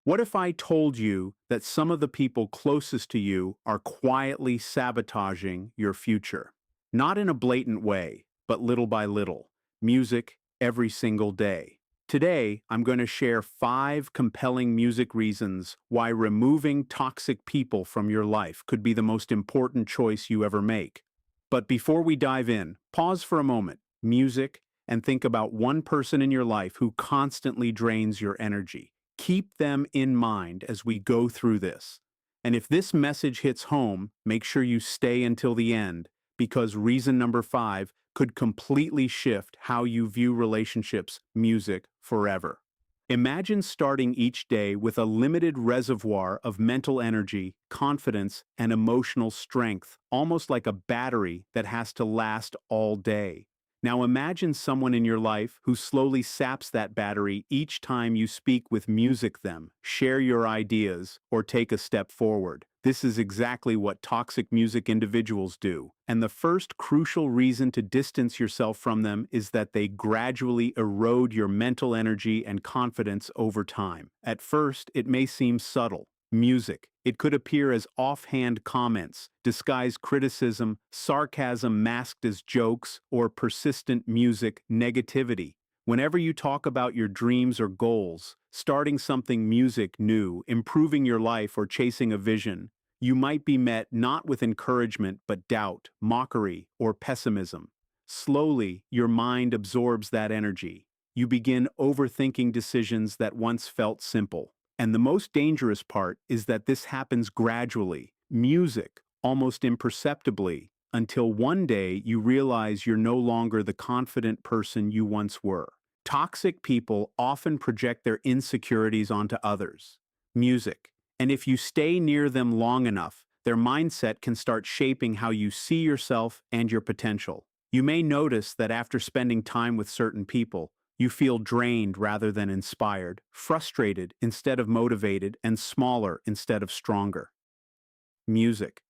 What if I told you that some of the people closest to you are quietly sabotaging your future? Not in a blatant way, but little by little. Music every single day. Today, I'm going to share 5 compelling music reasons why removing toxic people from your life could be the most important choice you ever make. But before we dive in, pause for a moment, music, and think about one person in your life who constantly drains your energy. Keep them in mind as we go through this. And if this message hits home, make sure you stay until the end, because reason number 5 could completely shift how you view relationships, music, forever. Imagine starting each day with a limited reservoir of mental energy, confidence, and emotional strength, almost like a battery that has to last all day. Now imagine someone in your life who slowly saps that battery each time you speak with music them, share your ideas, or take a step forward. This is exactly what toxic music individuals do. And the first crucial reason to distance yourself from them is that they gradually erode your mental energy and confidence over time. At first, it may seem subtle. Music. It could appear as offhand comments, disguised criticism, sarcasm masked as jokes, or persistent music negativity. Whenever you talk about your dreams or goals, starting something music new, improving your life, or chasing a vision, you might be met not with encouragement but doubt, mockery, or pessimism. Slowly, your mind absorbs that energy. You begin overthinking decisions that once felt simple. And the most dangerous part is that this happens gradually, music, almost imperceptibly, until one day you realize you're no longer the confident person you once were. Toxic people often project their insecurities onto others. Music. And if you stay near them long enough, their mindset can start shaping how you see yourself and your potential. You may notice that after spending time with certain people, you feel drained rather than inspired, frustrated instead of motivated, and smaller instead of stronger. Music.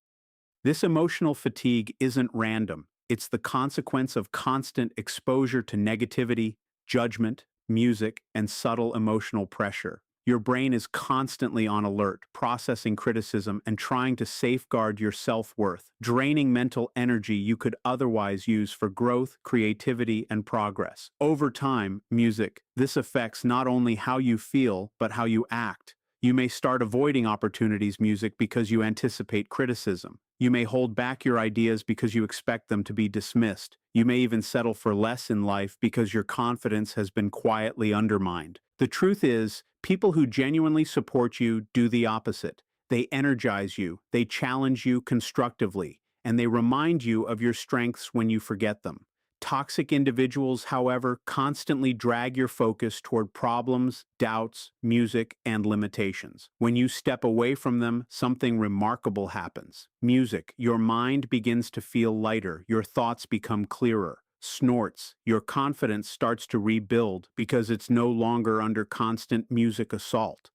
This emotional fatigue isn't random. It's the consequence of constant exposure to negativity, judgment, music, and subtle emotional pressure. Your brain is constantly on alert, processing criticism and trying to safeguard your self-worth, draining mental energy you could otherwise use for growth, creativity, and progress. Over time, music, this affects not only how you feel, but how you act. You may start avoiding opportunities music because you anticipate criticism. You may hold back your ideas because you expect them to be dismissed. You may even settle for less in life because your confidence has been quietly undermined. The truth is, people who genuinely support you do the opposite. They energize you, they challenge you constructively, and they remind you of your strengths when you forget them. Toxic individuals, however, constantly drag your focus toward problems, doubts, music, and limitations. When you step away from them, something remarkable happens. Music, your mind begins to feel lighter, your thoughts become clearer. Snorts, your confidence starts to rebuild because it's no longer under constant music assault.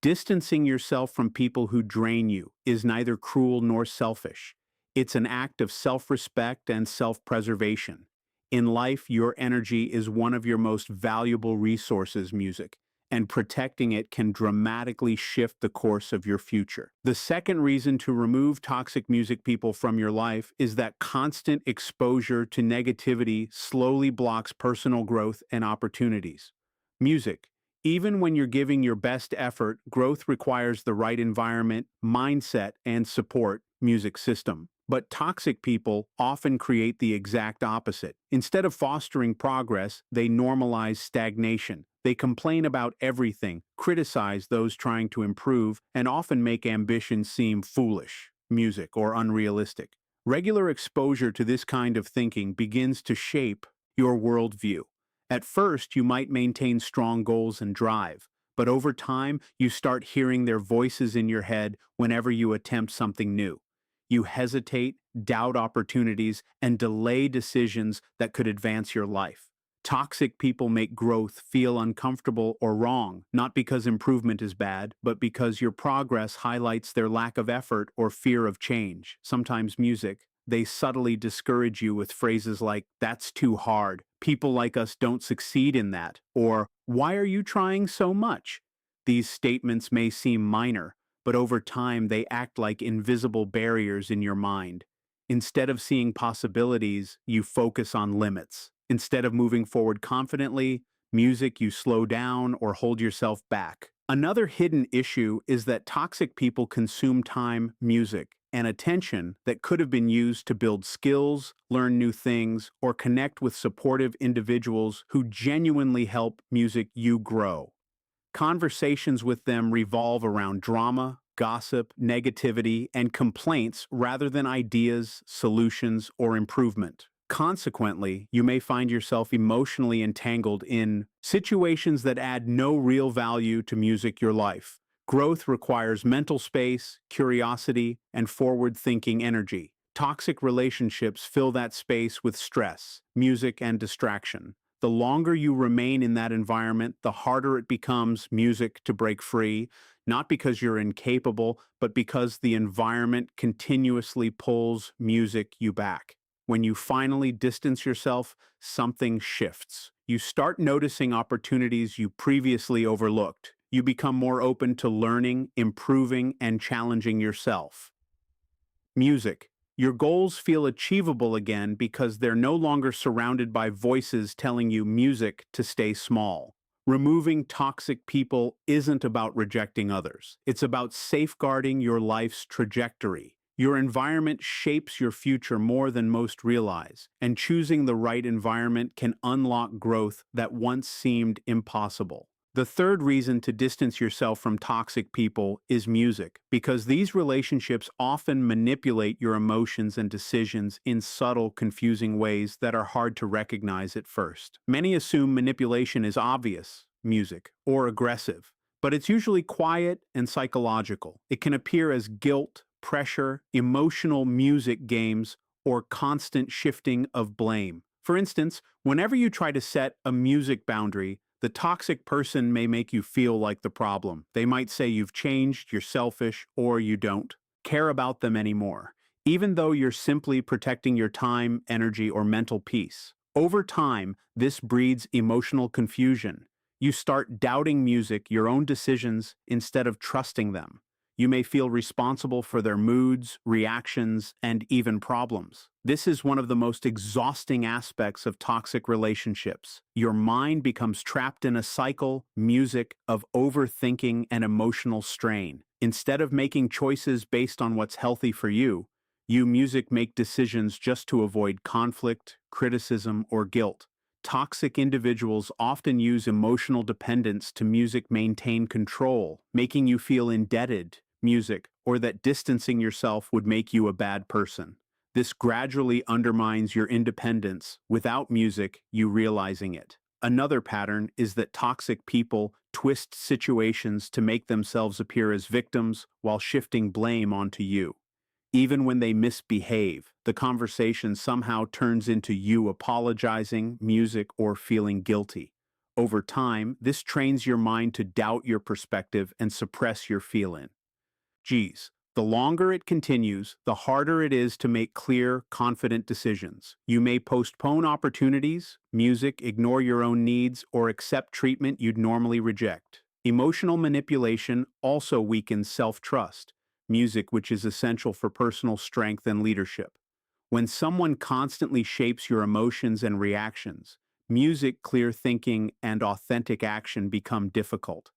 Distancing yourself from people who drain you is neither cruel nor selfish. It's an act of self-respect and self-preservation. In life, your energy is one of your most valuable resources, music, and protecting it can dramatically shift the course of your future. The second reason to remove toxic music people from your life is that constant exposure to negativity slowly blocks personal growth and opportunities. Music. Even when you're giving your best effort, growth requires the right environment, mindset, and support music system. But toxic people often create the exact opposite. Instead of fostering progress, they normalize stagnation. They complain about everything, criticize those trying to improve, and often make ambition seem foolish, music, or unrealistic. Regular exposure to this kind of thinking begins to shape your worldview. At first, you might maintain strong goals and drive, but over time, you start hearing their voices in your head whenever you attempt something new. You hesitate, doubt opportunities, and delay decisions that could advance your life. Toxic people make growth feel uncomfortable or wrong, not because improvement is bad, but because your progress highlights their lack of effort or fear of change. Sometimes music, they subtly discourage you with phrases like, "That's too hard. People like us don't succeed in that," or "Why are you trying so much?" These statements may seem minor, but over time they act like invisible barriers in your mind. Instead of seeing possibilities, you focus on limits. Instead of moving forward confidently, music, you slow down or hold yourself back. Another hidden issue is that toxic people consume time, music, and attention that could have been used to build skills, learn new things, or connect with supportive individuals who genuinely help you grow. Conversations with them revolve around drama, gossip, negativity, and complaints rather than ideas, solutions, or improvement. Consequently, you may find yourself emotionally entangled in situations that add no real value to your life. Growth requires mental space, curiosity, and forward-thinking energy. Toxic relationships fill that space with stress, music, and distraction. The longer you remain in that environment, the harder it becomes music to break free, not because you're incapable, but because the environment continuously pulls you back. When you finally distance yourself, something shifts. You start noticing opportunities you previously overlooked. You become more open to learning, improving, and challenging yourself. Music. Your goals feel achievable again because they're no longer surrounded by voices telling you music to stay small. Removing toxic people isn't about rejecting others. It's about safeguarding your life's trajectory. Your environment shapes your future more than most realize, and choosing the right environment can unlock growth that once seemed impossible. The third reason to distance yourself from toxic people is music, because these relationships often manipulate your emotions and decisions in subtle, confusing ways that are hard to recognize at first. Many assume manipulation is obvious, music, or aggressive, but it's usually quiet and psychological. It can appear as guilt, pressure, emotional music games, or constant shifting of blame. For instance, whenever you try to set a music boundary, the toxic person may make you feel like the problem. They might say you've changed, you're selfish, or you don't care about them anymore, even though you're simply protecting your time, energy, or mental peace. Over time, this breeds emotional confusion. You start doubting music, your own decisions, instead of trusting them. You may feel responsible for their moods, reactions, and even problems. This is one of the most exhausting aspects of toxic relationships. Your mind becomes trapped in a cycle, music, of overthinking and emotional strain. Instead of making choices based on what's healthy for you, music make decisions just to avoid conflict, criticism, or guilt. Toxic individuals often use emotional dependence to music maintain control, making you feel indebted, music, or that distancing yourself would make you a bad person. This gradually undermines your independence without music, you realizing it. Another pattern is that toxic people twist situations to make themselves appear as victims while shifting blame onto you. Even when they misbehave, the conversation somehow turns into you apologizing, music, or feeling guilty. Over time, this trains your mind to doubt your perspective and suppress your feeling. Geez, the longer it continues, the harder it is to make clear, confident decisions. You may postpone opportunities, music, ignore your own needs, or accept treatment you'd normally reject. Emotional manipulation also weakens self-trust, music, which is essential for personal strength and leadership. When someone constantly shapes your emotions and reactions, music, clear thinking, and authentic action become difficult.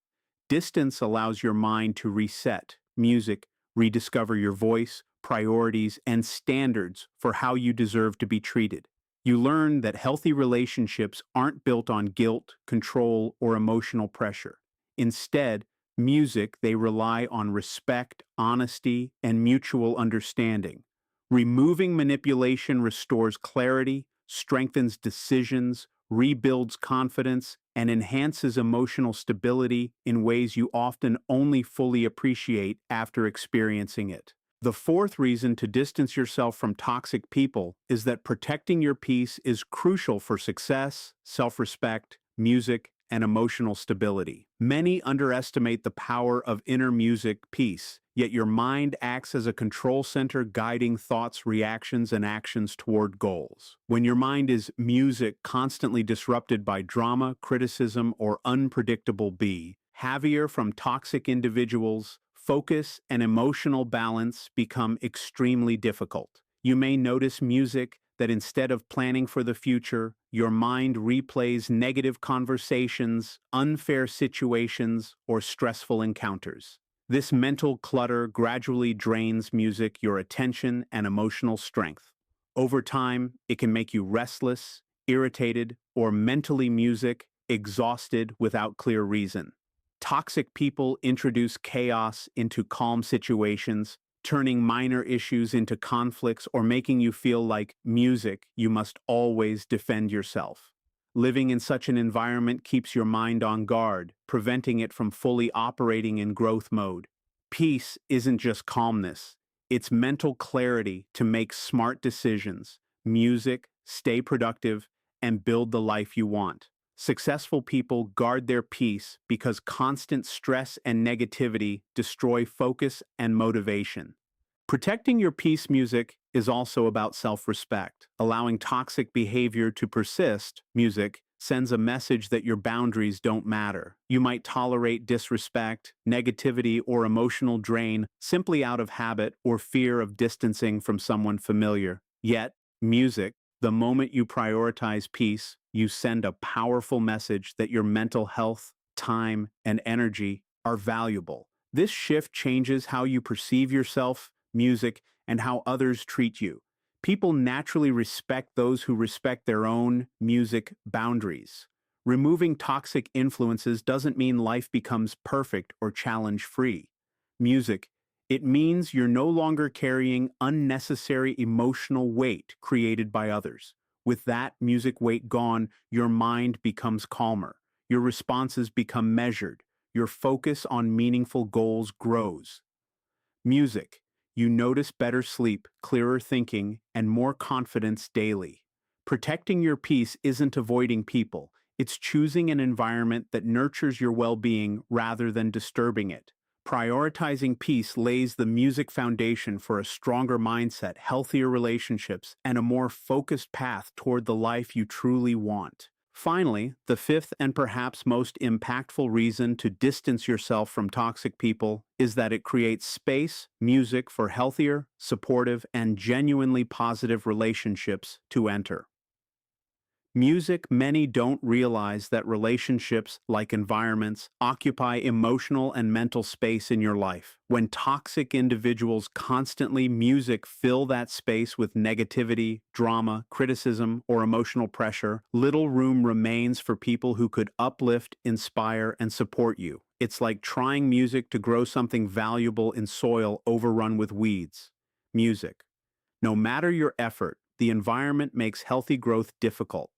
Distance allows your mind to reset, music, rediscover your voice, priorities, and standards for how you deserve to be treated. You learn that healthy relationships aren't built on guilt, control, or emotional pressure. Instead, music, they rely on respect, honesty, and mutual understanding. Removing manipulation restores clarity, strengthens decisions, rebuilds confidence, and enhances emotional stability in ways you often only fully appreciate after experiencing it. The fourth reason to distance yourself from toxic people is that protecting your peace is crucial for success, self-respect, music, and emotional stability. Many underestimate the power of inner music peace, yet your mind acts as a control center guiding thoughts, reactions, and actions toward goals. When your mind is music constantly disrupted by drama, criticism, or unpredictable heavier from toxic individuals, focus and emotional balance become extremely difficult. You may notice music that instead of planning for the future, your mind replays negative conversations, unfair situations, or stressful encounters. This mental clutter gradually drains music your attention and emotional strength. Over time, it can make you restless, irritated, or mentally music exhausted without clear reason. Toxic people introduce chaos into calm situations, turning minor issues into conflicts or making you feel like music, you must always defend yourself. Living in such an environment keeps your mind on guard, preventing it from fully operating in growth mode. Peace isn't just calmness, it's mental clarity to make smart decisions, music, stay productive, and build the life you want. Successful people guard their peace because constant stress and negativity destroy focus and motivation. Protecting your peace music is also about self-respect. Allowing toxic behavior to persist, music, sends a message that your boundaries don't matter. You might tolerate disrespect, negativity, or emotional drain simply out of habit or fear of distancing from someone familiar. Yet, music, the moment you prioritize peace, you send a powerful message that your mental health, time, and energy are valuable. This shift changes how you perceive yourself, music, and how others treat you. People naturally respect those who respect their own music boundaries. Removing toxic influences doesn't mean life becomes perfect or challenge-free. Music, it means you're no longer carrying unnecessary emotional weight created by others. With that music weight gone, your mind becomes calmer. Your responses become measured. Your focus on meaningful goals grows. Music, you notice better sleep, clearer thinking, and more confidence daily. Protecting your peace isn't avoiding people, it's choosing an environment that nurtures your well-being rather than disturbing it. Prioritizing peace lays the music foundation for a stronger mindset, healthier relationships, and a more focused path toward the life you truly want. Finally, the fifth and perhaps most impactful reason to distance yourself from toxic people is that it creates space, music for healthier, supportive, and genuinely positive relationships to enter. Music, many don't realize that relationships, like environments, occupy emotional and mental space in your life. When toxic individuals constantly music fill that space with negativity, drama, criticism, or emotional pressure, little room remains for people who could uplift, inspire, and support you. It's like trying music to grow something valuable in soil overrun with weeds. Music. No matter your effort, the environment makes healthy growth difficult.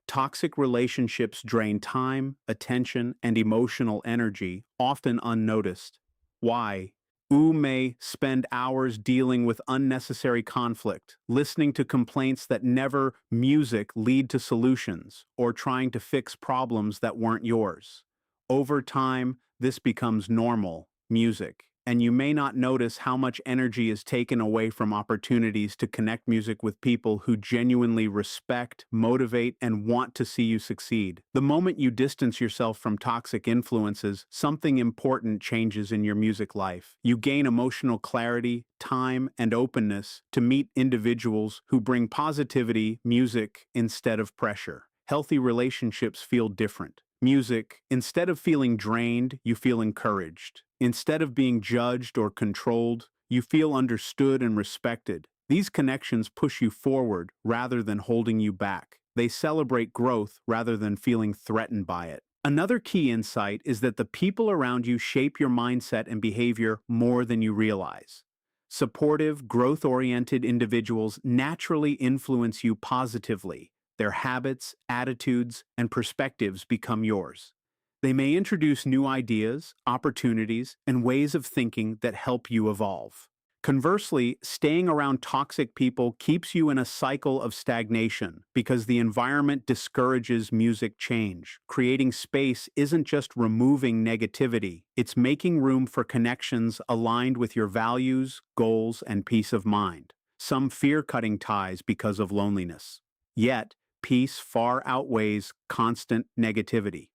Toxic relationships drain time, attention, and emotional energy, often unnoticed. Why? You may spend hours dealing with unnecessary conflict, listening to complaints that never music lead to solutions, or trying to fix problems that weren't yours. Over time, this becomes normal, music, and you may not notice how much energy is taken away from opportunities to connect music with people who genuinely respect, motivate, and want to see you succeed. The moment you distance yourself from toxic influences, something important changes in your music life. You gain emotional clarity, time, and openness to meet individuals who bring positivity, music, instead of pressure. Healthy relationships feel different. Music, instead of feeling drained, you feel encouraged. Instead of being judged or controlled, you feel understood and respected. These connections push you forward rather than holding you back. They celebrate growth rather than feeling threatened by it. Another key insight is that the people around you shape your mindset and behavior more than you realize. Supportive, growth-oriented individuals naturally influence you positively. Their habits, attitudes, and perspectives become yours. They may introduce new ideas, opportunities, and ways of thinking that help you evolve. Conversely, staying around toxic people keeps you in a cycle of stagnation because the environment discourages music change. Creating space isn't just removing negativity, it's making room for connections aligned with your values, goals, and peace of mind. Some fear cutting ties because of loneliness. Yet, peace far outweighs constant negativity.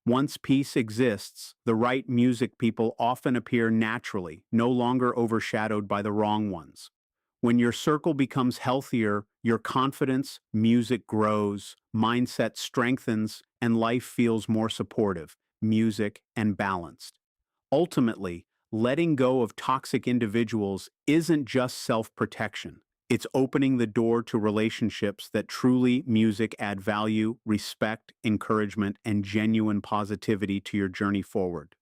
Once peace exists, the right music people often appear naturally, no longer overshadowed by the wrong ones. When your circle becomes healthier, your confidence, music grows, mindset strengthens, and life feels more supportive, music, and balanced. Ultimately, letting go of toxic individuals isn't just self-protection. It's opening the door to relationships that truly music add value, respect, encouragement, and genuine positivity to your journey forward.